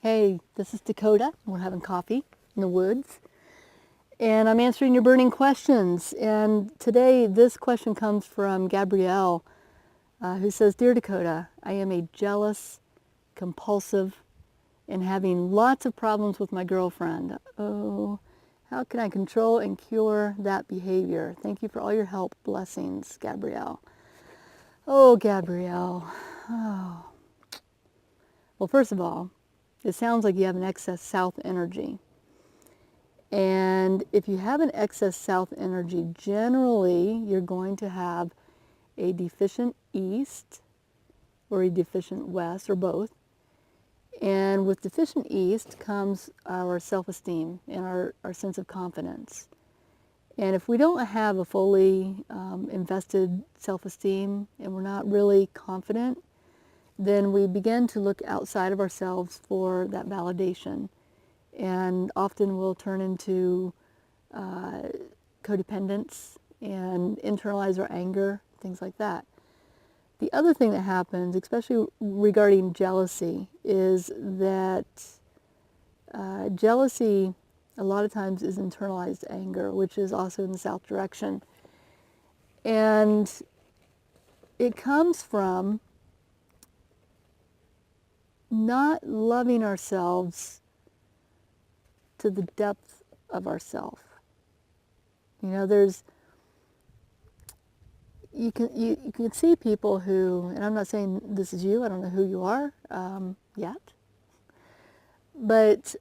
Hey, this is Dakota. We're having coffee in the woods. And I'm answering your burning questions. And today, this question comes from Gabriel, who says, Dear Dakota, I am a jealous, compulsive, and having lots of problems with my girlfriend. Oh, how can I control and cure that behavior? Thank you for all your help. Blessings, Gabriel. Oh, Gabriel. Oh. Well, first of all, it sounds like you have an excess south energy. And if you have an excess south energy, generally you're going to have a deficient east or a deficient west or both. And with deficient east comes our self-esteem and our sense of confidence. And if we don't have a fully invested self-esteem and we're not really confident, then we begin to look outside of ourselves for that validation. And often we'll turn into codependence and internalize our anger, things like that. The other thing that happens, especially regarding jealousy, is that jealousy a lot of times is internalized anger, which is also in the south direction. And it comes from not loving ourselves to the depth of ourself. You know, you can see people who, and I'm not saying this is you, I don't know who you are yet, but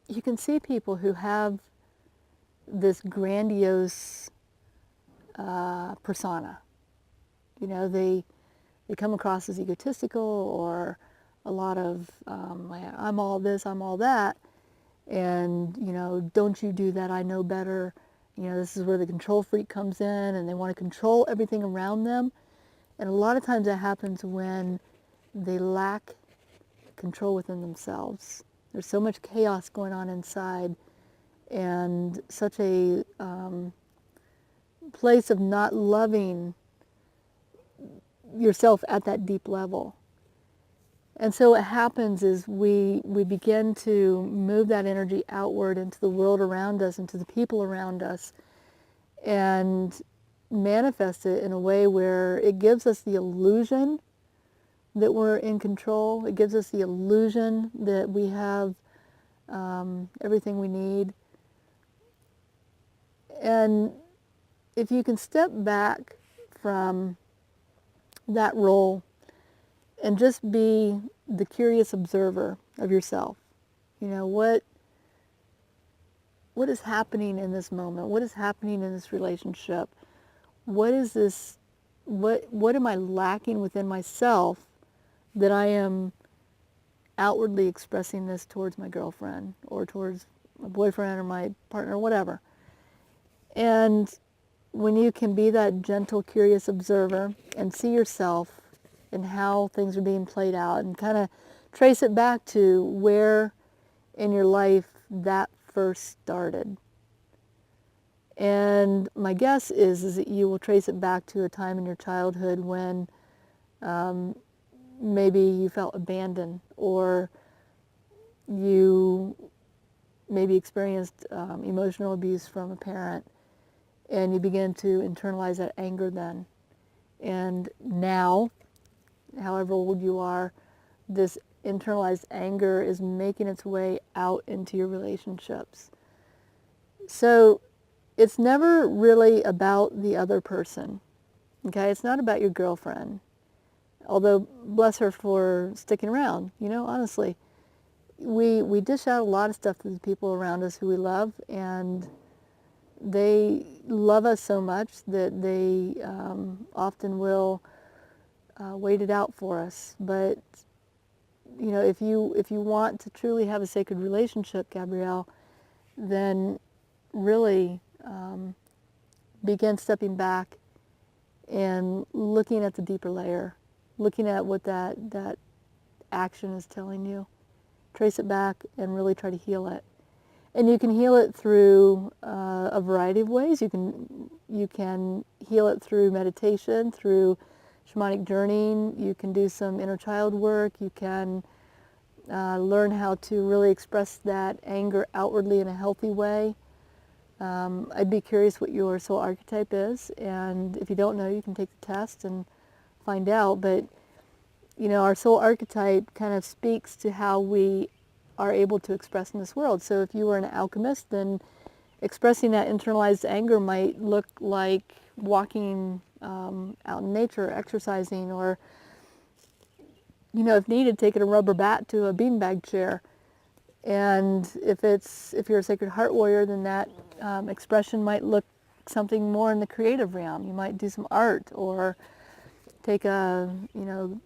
you can see people who have this grandiose persona. You know, they come across as egotistical or a lot of, I'm all this, I'm all that, and, you know, don't you do that, I know better. You know, this is where the control freak comes in, and they want to control everything around them. And a lot of times that happens when they lack control within themselves. There's so much chaos going on inside, and such a place of not loving yourself at that deep level. And so what happens is we begin to move that energy outward into the world around us, into the people around us, and manifest it in a way where it gives us the illusion that we're in control. It gives us the illusion that we have everything we need. And if you can step back from that role and just be the curious observer of yourself. You know, what is happening in this moment? What is happening in this relationship? What is this, what am I lacking within myself that I am outwardly expressing this towards my girlfriend or towards my boyfriend or my partner or whatever? And when you can be that gentle, curious observer and see yourself and how things are being played out and kind of trace it back to where in your life that first started. And my guess is that you will trace it back to a time in your childhood when maybe you felt abandoned, or you maybe experienced emotional abuse from a parent, and you begin to internalize that anger then. And now, however old you are, this internalized anger is making its way out into your relationships. So it's never really about the other person, okay? It's not about your girlfriend, although bless her for sticking around. You know, honestly, we dish out a lot of stuff to the people around us who we love, and they love us so much that they often will wait it out for us. But you know, if you want to truly have a sacred relationship, Gabrielle, then really begin stepping back and looking at the deeper layer, looking at what that action is telling you. Trace it back and really try to heal it. And you can heal it through a variety of ways. You can heal it through meditation, through shamanic journeying. You can do some inner child work. You can learn how to really express that anger outwardly in a healthy way. I'd be curious what your soul archetype is, and if you don't know, you can take the test and find out. But you know, our soul archetype kind of speaks to how we are able to express in this world. So if you were an alchemist, then expressing that internalized anger might look like walking out in nature, exercising, or, you know, if needed, taking a rubber bat to a beanbag chair. And if you're a Sacred Heart warrior, then that expression might look something more in the creative realm. You might do some art, or take a, you know,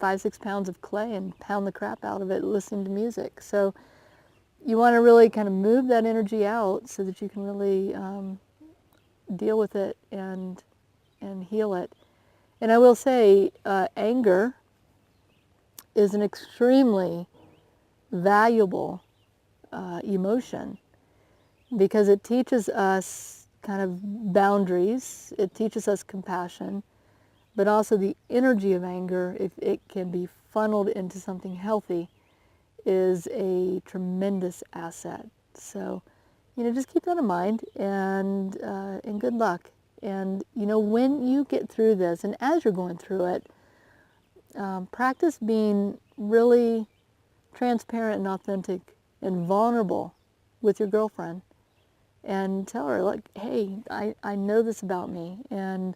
5-6 pounds of clay and pound the crap out of it listening to music. So you want to really kind of move that energy out so that you can really deal with it and heal it. And I will say, anger is an extremely valuable emotion, because it teaches us kind of boundaries, it teaches us compassion, but also the energy of anger, if it can be funneled into something healthy, is a tremendous asset. So, you know, just keep that in mind, and good luck. And, you know, when you get through this, and as you're going through it, practice being really transparent and authentic and vulnerable with your girlfriend, and tell her, like, hey, I know this about me, and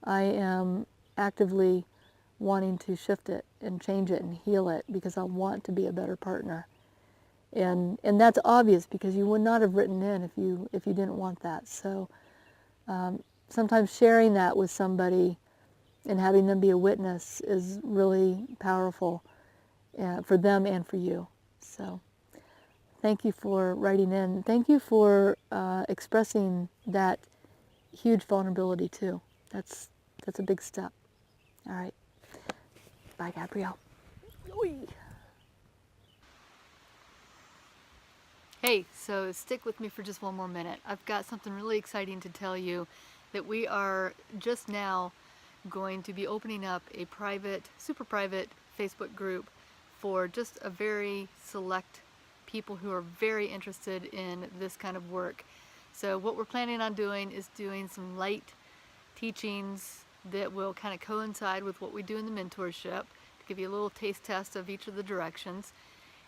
I am actively wanting to shift it and change it and heal it, because I want to be a better partner. And that's obvious, because you would not have written in if you didn't want that. So sometimes sharing that with somebody and having them be a witness is really powerful for them and for you. So thank you for writing in. Thank you for expressing that huge vulnerability too. That's a big step. All right. Bye, Gabriel. Oy. Hey, so stick with me for just one more minute. I've got something really exciting to tell you, that we are just now going to be opening up a private, super private Facebook group for just a very select people who are very interested in this kind of work. So what we're planning on doing is doing some light teachings that will kind of coincide with what we do in the mentorship, to give you a little taste test of each of the directions.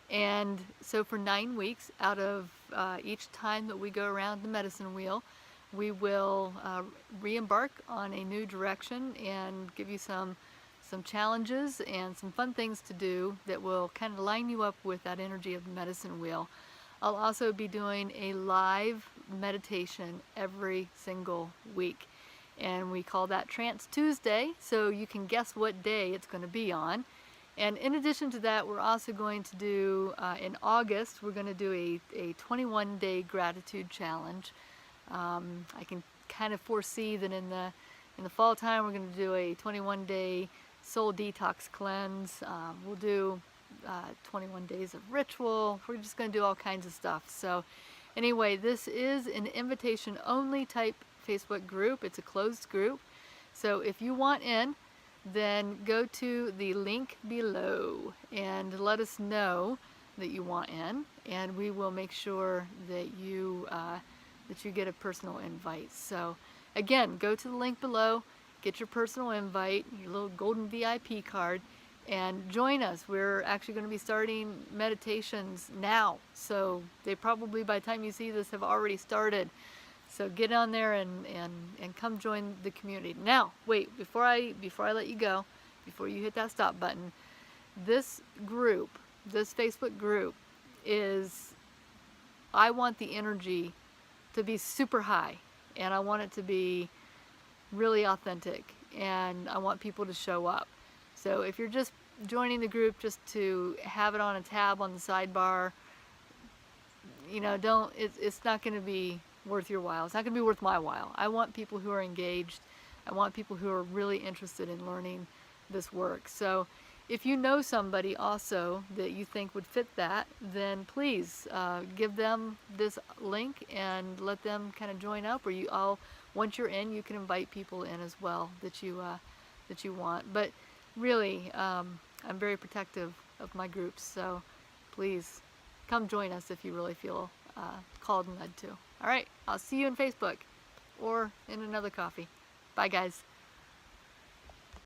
And so for 9 weeks, out of each time that we go around the medicine wheel, we will re-embark on a new direction and give you some challenges and some fun things to do that will kind of line you up with that energy of the medicine wheel. I'll also be doing a live meditation every single week, and we call that Trance Tuesday, so you can guess what day it's going to be on. And in addition to that, we're also going to do, in August, we're going to do a 21-day gratitude challenge. I can kind of foresee that in the fall time, we're going to do a 21-day soul detox cleanse. We'll do 21 days of ritual. We're just going to do all kinds of stuff. So anyway, this is an invitation-only type Facebook group. It's a closed group. So if you want in, then go to the link below and let us know that you want in, and we will make sure that you get a personal invite. So again, go to the link below, get your personal invite, your little golden VIP card, and join us. We're actually going to be starting meditations now, so they probably, by the time you see this, have already started. So get on there and come join the community. Now, wait, before I let you go, before you hit that stop button, this group, this Facebook group is, I want the energy to be super high, and I want it to be really authentic, and I want people to show up. So if you're just joining the group just to have it on a tab on the sidebar, you know, it's not going to be worth your while. It's not going to be worth my while. I want people who are engaged. I want people who are really interested in learning this work. So if you know somebody also that you think would fit that, then please give them this link and let them kind of join up. Or once you're in, you can invite people in as well that you want. But really, I'm very protective of my groups. So please come join us if you really feel called and led to. All right, I'll see you in Facebook or in another coffee. Bye, guys.